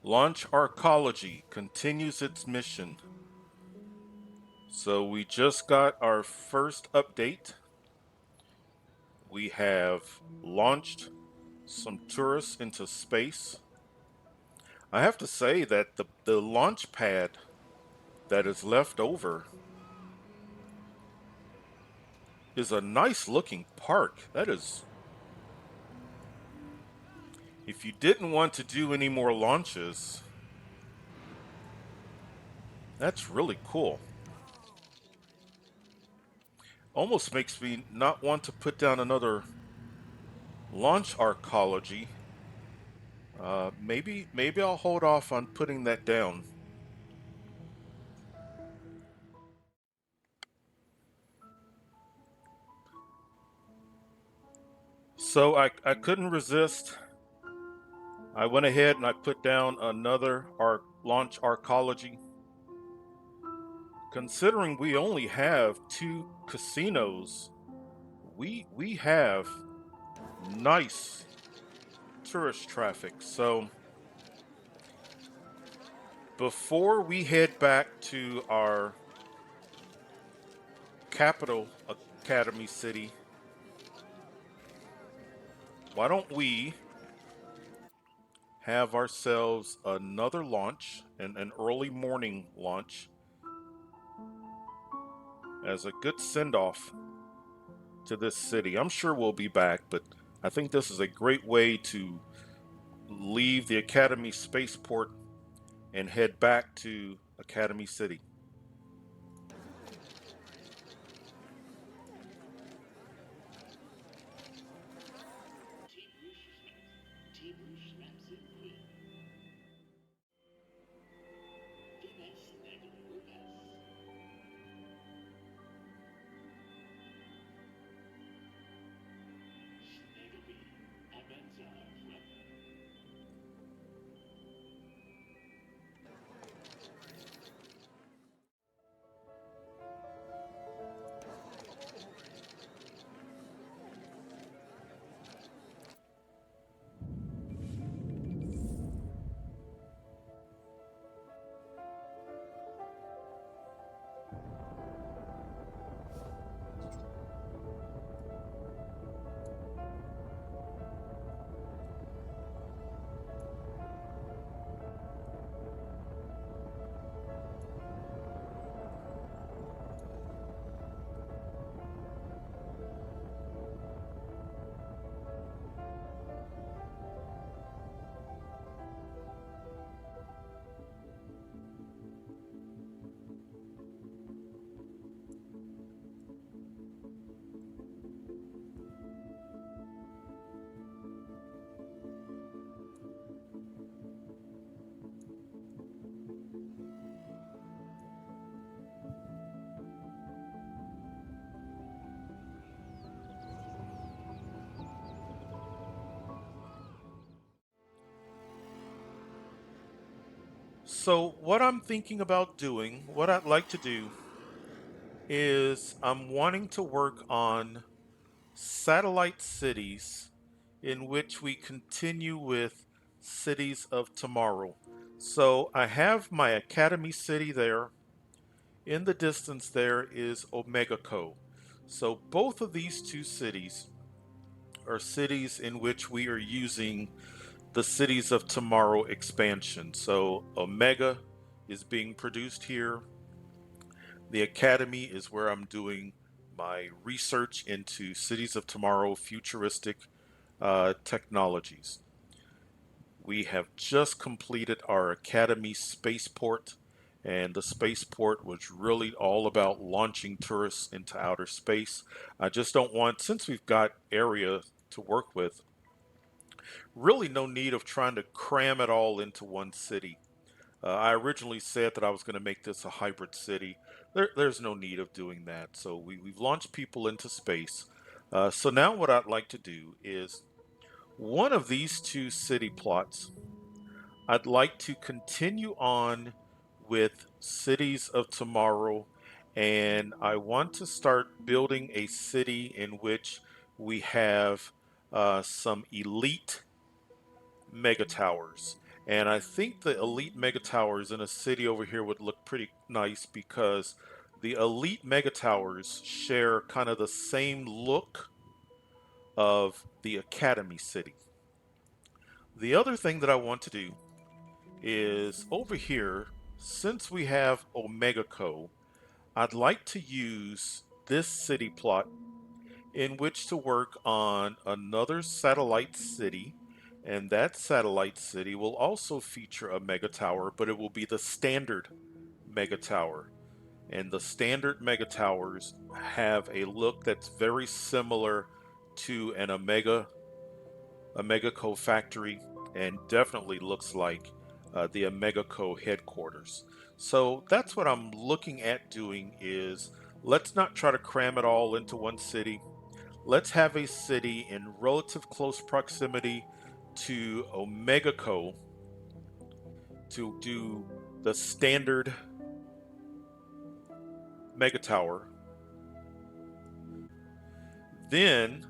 Launch Arcology continues its mission. So we just got our first update. We have launched some tourists into space. I have to say that the launch pad that is left over is a nice looking park. That is, if you didn't want to do any more launches, that's really cool. Almost makes me not want to put down another launch arcology. Maybe I'll hold off on putting that down. So I couldn't resist. I went ahead and I put down another launch arcology. Considering we only have two casinos, we have nice tourist traffic. So before we head back to our capital academy city, why don't we have ourselves another launch, an early morning launch, as a good send off to this city. I'm sure we'll be back, but I think this is a great way to leave the Academy spaceport and head back to Academy City. So, what I'm thinking about doing, what I'd like to do, is I'm wanting to work on satellite cities in which we continue with cities of tomorrow. So, I have my Academy City there. In the distance, there is Omega. So, both of these two cities are cities in which we are using the Cities of Tomorrow expansion. So Omega is being produced here. The Academy is where I'm doing my research into Cities of Tomorrow futuristic technologies. We have just completed our Academy spaceport, and the spaceport was really all about launching tourists into outer space. I just don't want, since we've got area to work with, really no need of trying to cram it all into one city. I originally said that I was going to make this a hybrid city. There's no need of doing that. So we've launched people into space. So now what I'd like to do is one of these two city plots, I'd like to continue on with Cities of Tomorrow, and I want to start building a city in which we have some elite mega towers. And I think the elite mega towers in a city over here would look pretty nice because the elite mega towers share kind of the same look of the Academy City. The other thing that I want to do is over here, since we have Omega I'd like to use this city plot in which to work on another satellite city. And that satellite city will also feature a mega tower, but it will be the standard mega tower. And the standard mega towers have a look that's very similar to an Omega Co factory, and definitely looks like the Omega Co headquarters. So that's what I'm looking at doing is let's not try to cram it all into one city. Let's have a city in relative close proximity to Omega Co to do the standard mega tower. Then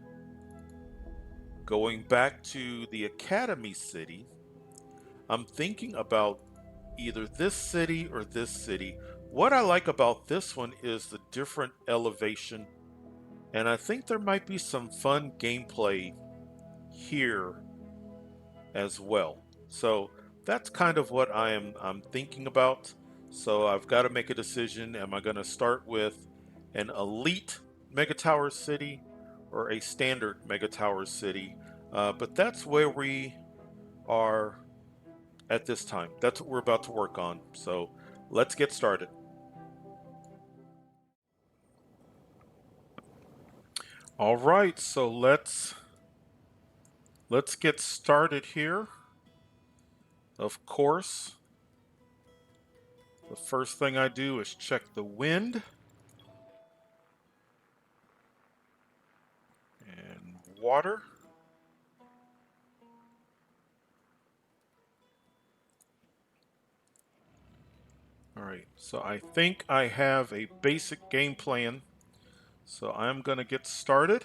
going back to the Academy City, I'm thinking about either this city or this city. What I like about this one is the different elevation, and I think there might be some fun gameplay here as well. So that's kind of what I'm thinking about. So I've got to make a decision. Am I going to start with an elite Mega Tower City or a standard Mega Tower City? But that's where we are at this time. That's what we're about to work on. So let's get started. All right, so let's get started here. Of course, the first thing I do is check the wind and water. All right, so I think I have a basic game plan. So I'm gonna get started.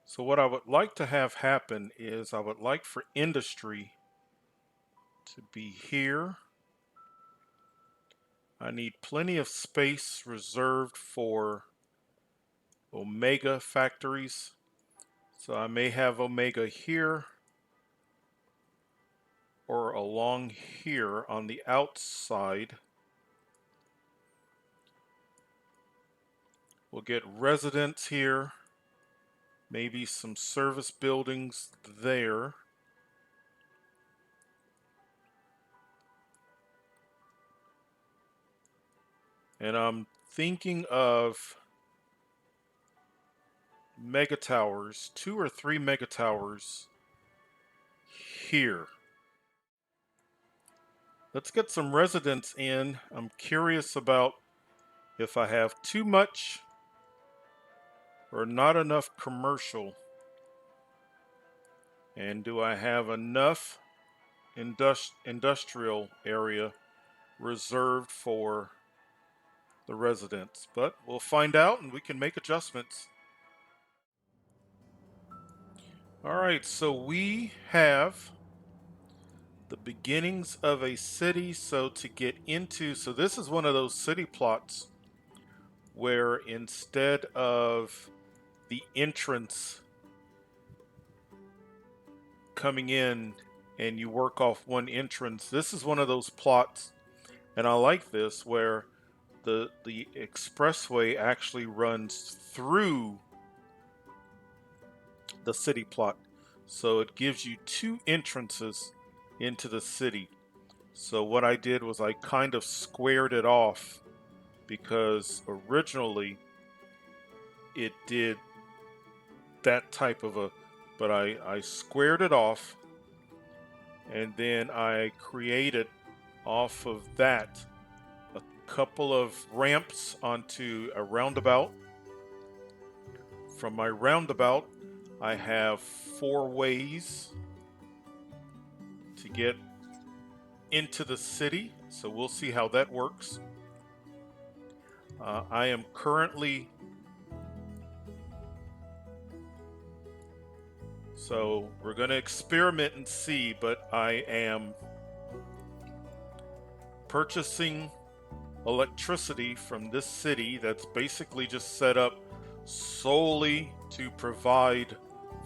So what I would like to have happen is I would like for industry to be here. I need plenty of space reserved for Omega factories. So I may have Omega here or along here on the outside. We'll get residents here, maybe some service buildings there. And I'm thinking of mega towers, 2 or 3 mega towers here. Let's get some residents in. I'm curious about if I have too much or not enough commercial. And do I have enough industrial area reserved for the residents? But we'll find out and we can make adjustments. All right, so we have the beginnings of a city. So to get into, so this is one of those city plots where instead of the entrance coming in and you work off one entrance, this is one of those plots, and I like this, where the expressway actually runs through the city plot. So it gives you 2 entrances into the city. So what I did was I kind of squared it off because originally it did that type of a, but I squared it off and then I created off of that a couple of ramps onto a roundabout. From my roundabout, I have 4 ways to get into the city, so we'll see how that works. I am currently So we're going to experiment and see, but I am purchasing electricity from this city that's basically just set up solely to provide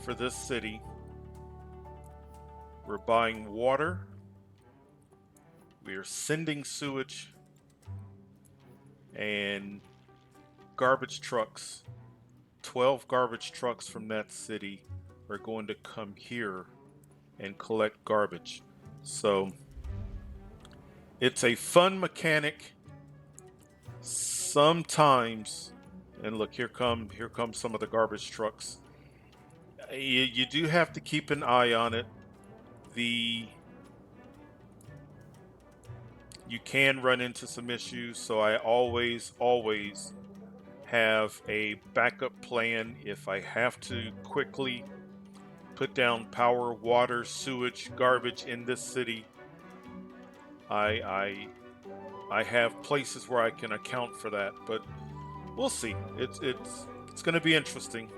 for this city. We're buying water. We are sending sewage and garbage trucks. 12 garbage trucks from that city are going to come here and collect garbage. So it's a fun mechanic sometimes. And look, here come some of the garbage trucks. You do have to keep an eye on it. You can run into some issues, so I always have a backup plan if I have to quickly put down power, water, sewage, garbage in this city. I have places where I can account for that, but we'll see. It's going to be interesting.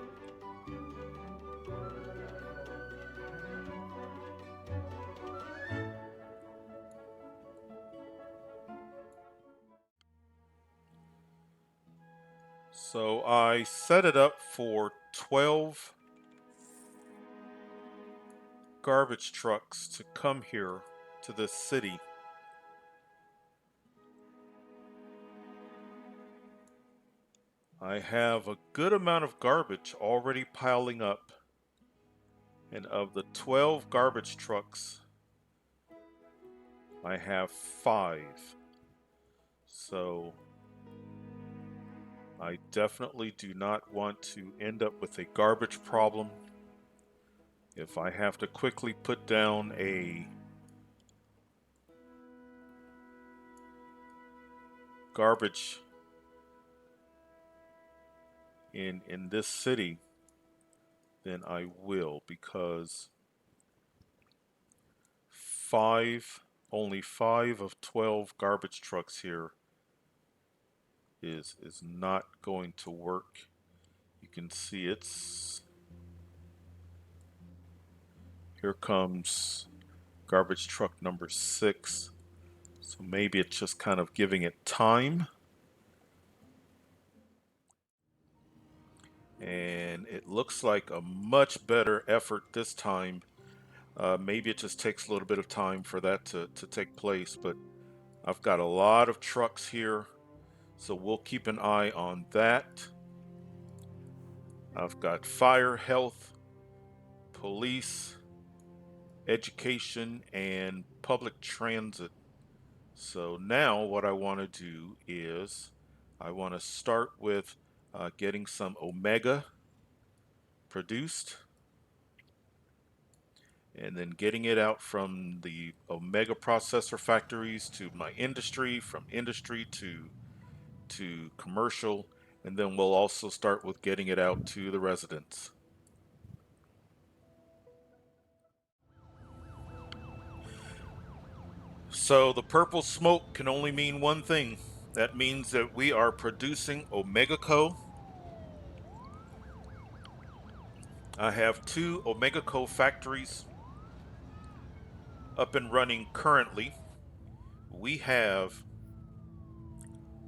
So I set it up for 12 garbage trucks to come here to this city. I have a good amount of garbage already piling up. And of the 12 garbage trucks, I have 5. So I definitely do not want to end up with a garbage problem. If I have to quickly put down a garbage in this city, then I will, because only 5 of 12 garbage trucks here is not going to work. You can see here comes garbage truck number 6. So maybe it's just kind of giving it time. And it looks like a much better effort this time. Maybe it just takes a little bit of time for that to take place, but I've got a lot of trucks here, so we'll keep an eye on that. I've got fire, health, police, education, and public transit. So now what I want to do is I want to start with getting some Omega produced, and then getting it out from the Omega processor factories to my industry, from industry to commercial, and then we'll also start with getting it out to the residents. So the purple smoke can only mean one thing. That means that we are producing Omega Co. I have 2 Omega Co factories up and running currently. We have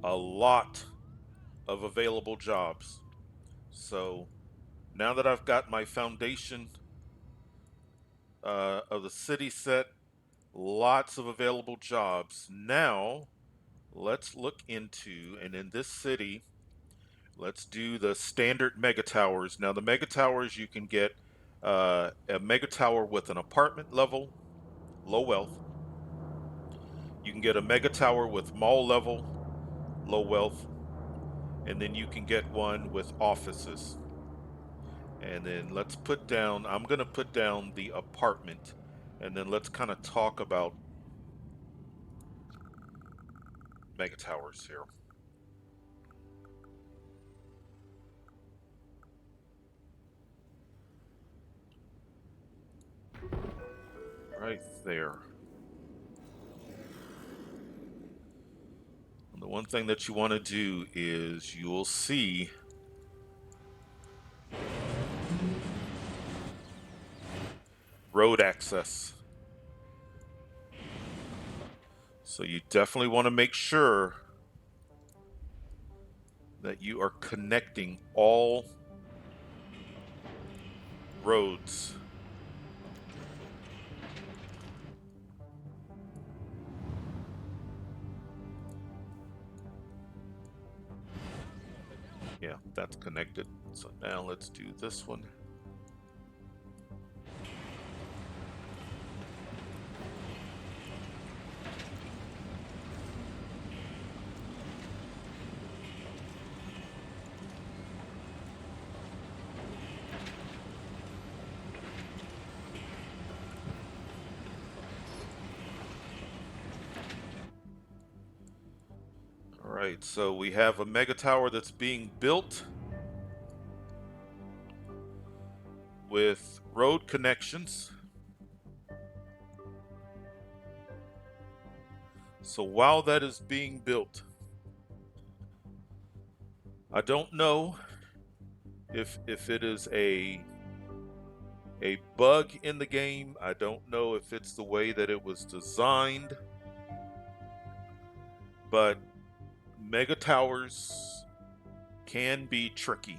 a lot of available jobs. So now that I've got my foundation of the city set, lots of available jobs. Now let's look into, and in this city, let's do the standard mega towers. Now the mega towers, you can get a mega tower with an apartment level, low wealth. You can get a mega tower with mall level, low wealth. And then you can get one with offices. And then let's put down, I'm going to put down the apartment, and then let's kind of talk about mega towers here. Right there. And the one thing that you want to do is you'll see road access. So you definitely want to make sure that you are connecting all roads. Yeah, that's connected. So now let's do this one. All right, so we have a mega tower that's being built with road connections. So while that is being built, I don't know if it is a bug in the game. I don't know if it's the way that it was designed, but mega towers can be tricky.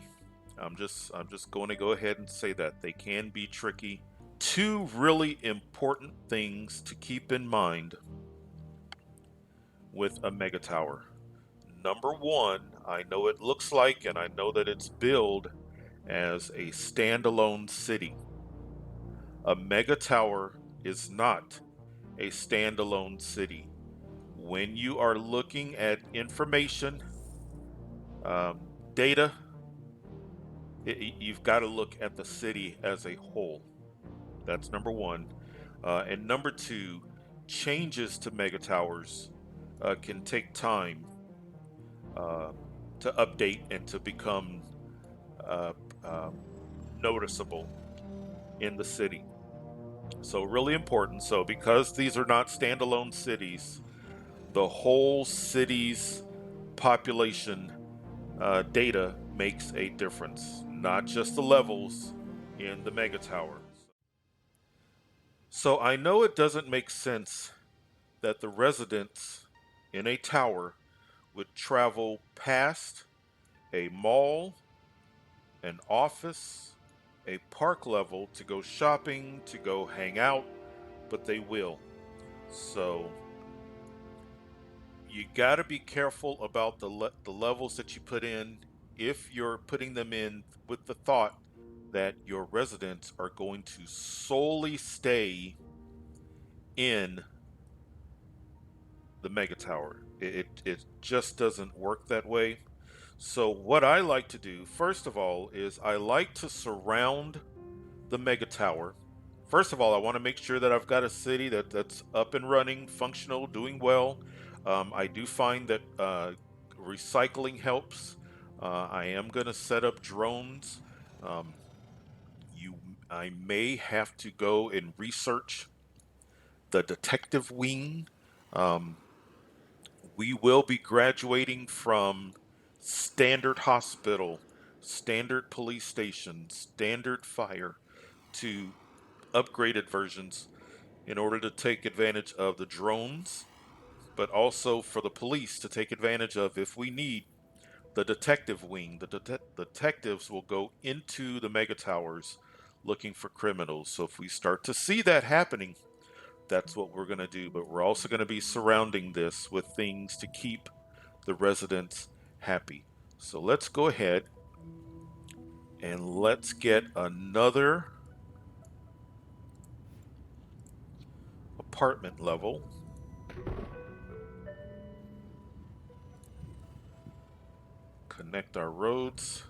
I'm just going to go ahead and say that they can be tricky. Two really important things to keep in mind with a mega tower. Number one, I know it looks like and I know that it's billed as a standalone city. A mega tower is not a standalone city. When you are looking at information, data, you've got to look at the city as a whole. That's number one. And number two, changes to mega towers can take time uh, to update and to become uh, um, noticeable in the city. So, really important. So, because these are not standalone cities, the whole city's population data makes a difference, not just the levels in the mega tower. So, I know it doesn't make sense that the residents in a tower would travel past a mall, an office, a park level to go shopping, to go hang out, but they will. So you got to be careful about the levels that you put in if you're putting them in with the thought that your residents are going to solely stay in the mega tower. It just doesn't work that way. So what I like to do, first of all, is I like to surround the mega tower. First of all, I want to make sure that I've got a city that's up and running, functional, doing well. I do find that recycling helps. I am going to set up drones. Um, you, I may have to go and research the detective wing. Um, we will be graduating from standard hospital, standard police station, standard fire to upgraded versions in order to take advantage of the drones, but also for the police to take advantage of if we need the detective wing. The detectives will go into the mega towers looking for criminals. So if we start to see that happening, that's what we're going to do. But we're also going to be surrounding this with things to keep the residents happy. So let's go ahead and let's get another apartment level. Connect our roads.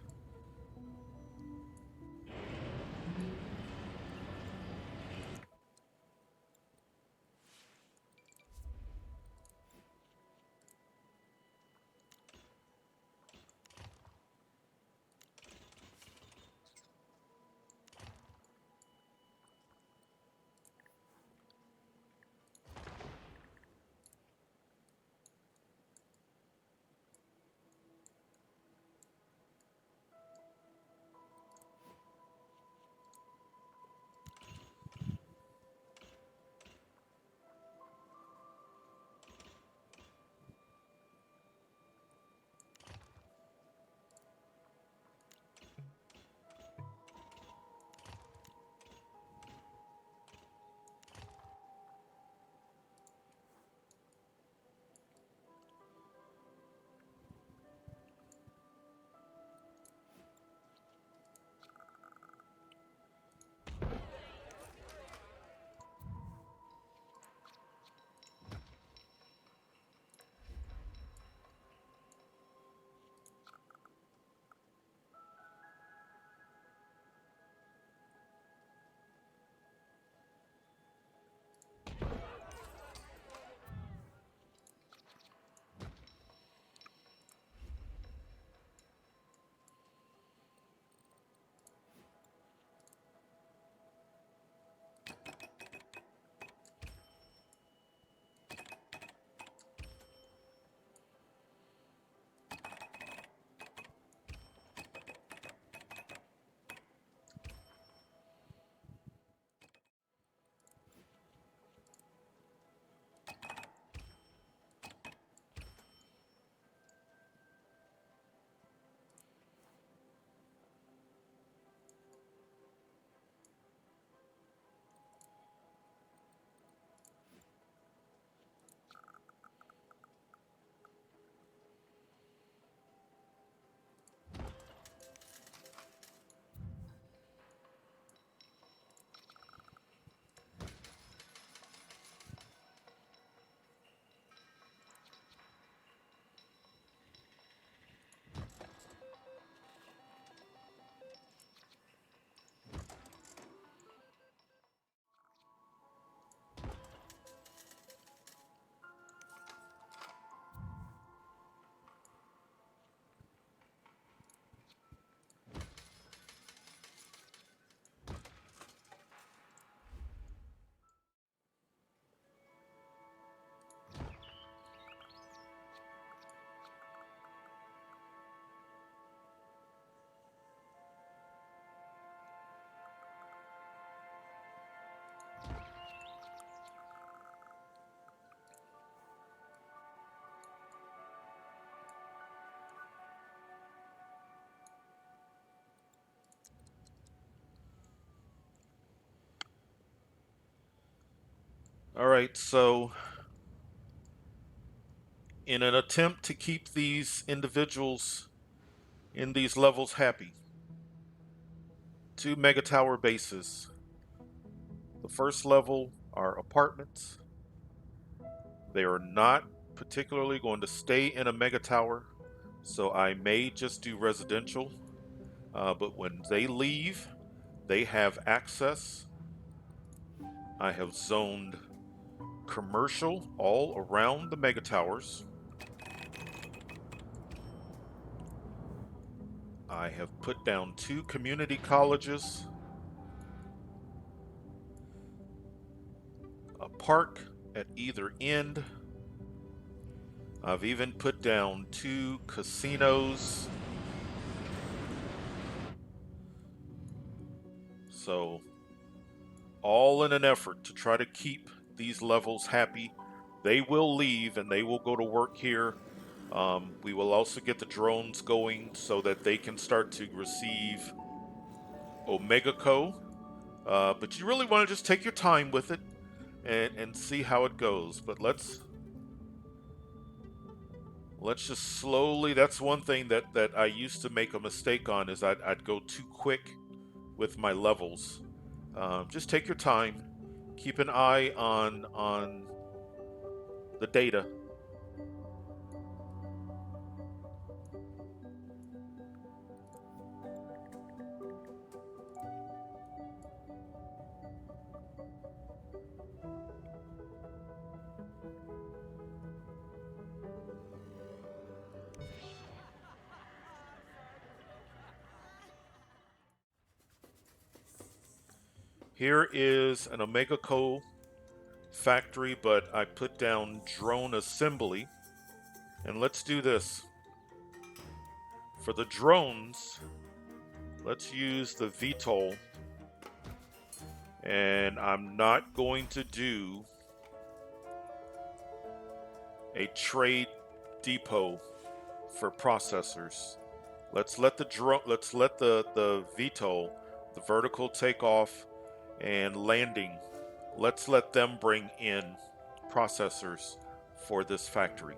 All right, so in an attempt to keep these individuals in these levels happy, two mega tower bases. The first level are apartments. They are not particularly going to stay in a mega tower, so I may just do residential. But when they leave, they have access. I have zoned commercial all around the mega towers. I have put down two community colleges, a park at either end. I've even put down two casinos. So, all in an effort to try to keep these levels happy. They will leave and they will go to work here. We will also get the drones going so that they can start to receive Omega Co. But you really want to just take your time with it and see how it goes. But let's just slowly. That's one thing that I used to make a mistake on is I'd go too quick with my levels. Just take your time. Keep an eye on the data. Here is an Omega Co factory, but I put down drone assembly. And let's do this. For the drones, let's use the VTOL. And I'm not going to do a trade depot for processors. Let's let the VTOL, the vertical takeoff and landing, let's let them bring in processors for this factory.